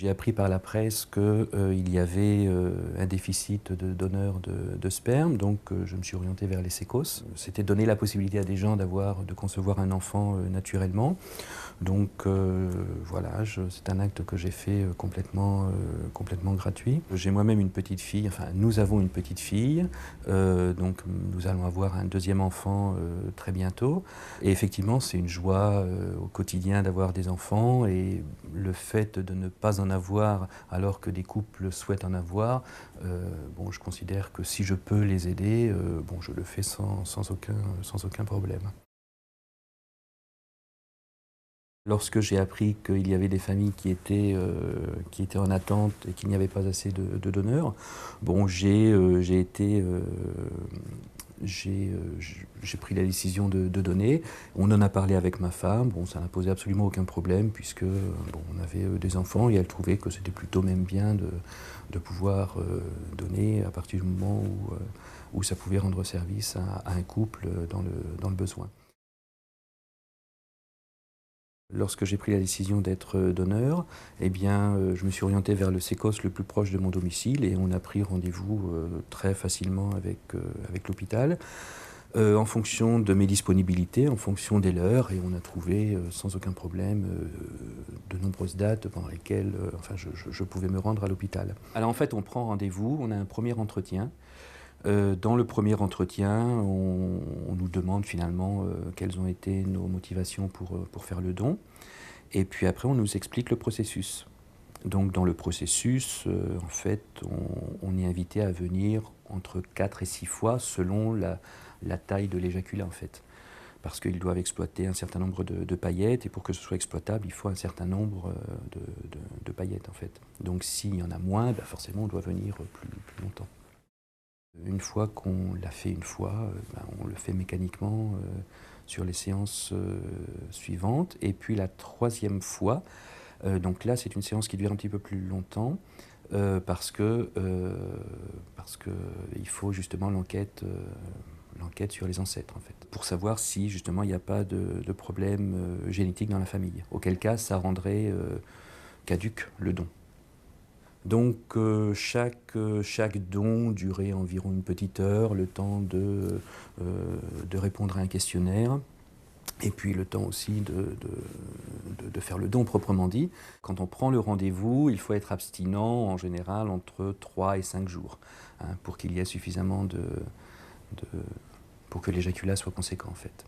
J'ai appris par la presse qu'il y avait un déficit de donneurs de sperme, donc je me suis orienté vers les sécos. C'était donner la possibilité à des gens de concevoir un enfant naturellement. Donc voilà, c'est un acte que j'ai fait complètement gratuit. J'ai moi-même une petite fille, enfin nous avons une petite fille, donc nous allons avoir un deuxième enfant très bientôt. Et effectivement, c'est une joie au quotidien d'avoir des enfants, et le fait de ne pas en avoir alors que des couples souhaitent en avoir, bon, je considère que si je peux les aider, bon, je le fais sans aucun problème. Lorsque j'ai appris qu'il y avait des familles qui étaient en attente et qu'il n'y avait pas assez de donneurs, bon, j'ai pris la décision de donner. On en a parlé avec ma femme. Bon, ça n'a posé absolument aucun problème puisque bon, on avait des enfants et elle trouvait que c'était plutôt même bien de pouvoir donner à partir du moment où ça pouvait rendre service à un couple dans le besoin. Lorsque j'ai pris la décision d'être donneur, eh bien, je me suis orienté vers le sécos le plus proche de mon domicile et on a pris rendez-vous très facilement avec l'hôpital, en fonction de mes disponibilités, en fonction des leurs, et on a trouvé sans aucun problème de nombreuses dates pendant lesquelles enfin, je pouvais me rendre à l'hôpital. Alors en fait, on prend rendez-vous, on a un premier entretien. Dans le premier entretien, on nous demande finalement quelles ont été nos motivations pour faire le don. Et puis après, on nous explique le processus. Donc dans le processus, en fait, on est invité à venir entre 4 et 6 fois selon la taille de l'éjaculat, en fait. Parce qu'ils doivent exploiter un certain nombre de paillettes, et pour que ce soit exploitable, il faut un certain nombre de paillettes, en fait. Donc s'il y en a moins, ben forcément, on doit venir plus longtemps. Une fois qu'on l'a fait une fois, ben, on le fait mécaniquement sur les séances suivantes. Et puis la troisième fois, donc là c'est une séance qui dure un petit peu plus longtemps parce que il faut justement l'enquête sur les ancêtres en fait, pour savoir si justement il n'y a pas de problème génétique dans la famille. Auquel cas ça rendrait caduc le don. Donc chaque don durait environ une petite heure, le temps de répondre à un questionnaire, et puis le temps aussi de faire le don proprement dit. Quand on prend le rendez-vous, il faut être abstinent en général entre 3 et 5 jours, hein, pour qu'il y ait suffisamment pour que l'éjaculat soit conséquent en fait.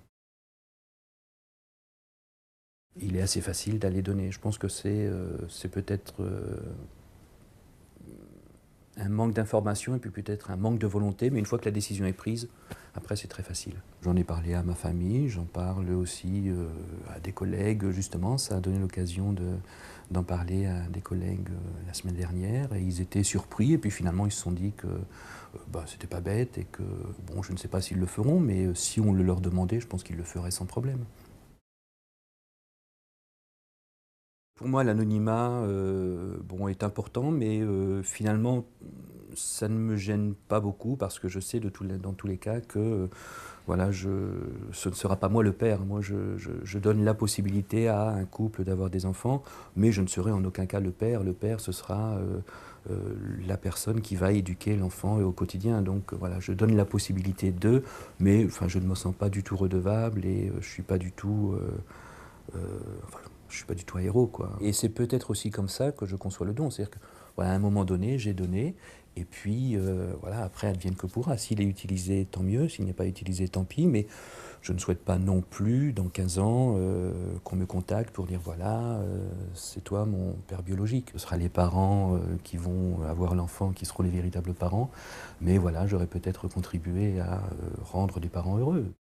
Il est assez facile d'aller donner. Je pense que c'est peut-être un manque d'information et puis peut-être un manque de volonté, mais une fois que la décision est prise, après c'est très facile. J'en ai parlé à ma famille, j'en parle aussi à des collègues, justement, ça a donné l'occasion d'en parler à des collègues la semaine dernière, et ils étaient surpris, et puis finalement ils se sont dit que bah, c'était pas bête, et que, bon, je ne sais pas s'ils le feront, mais si on le leur demandait, je pense qu'ils le feraient sans problème. Pour moi, l'anonymat bon, est important, mais finalement, ça ne me gêne pas beaucoup parce que je sais dans tous les cas que voilà, ce ne sera pas moi le père. Moi, je donne la possibilité à un couple d'avoir des enfants, mais je ne serai en aucun cas le père. Le père, ce sera la personne qui va éduquer l'enfant au quotidien. Donc voilà, je donne la possibilité d'eux, mais enfin, je ne me sens pas du tout redevable et je suis pas du tout... enfin, je suis pas du tout un héros, quoi. Et c'est peut-être aussi comme ça que je conçois le don. C'est-à-dire que, voilà, à un moment donné, j'ai donné, et puis, voilà, après, advienne que pourra. S'il est utilisé, tant mieux. S'il n'est pas utilisé, tant pis. Mais je ne souhaite pas non plus, dans 15 ans, qu'on me contacte pour dire, voilà, c'est toi mon père biologique. Ce sera les parents qui vont avoir l'enfant, qui seront les véritables parents. Mais voilà, j'aurais peut-être contribué à rendre des parents heureux.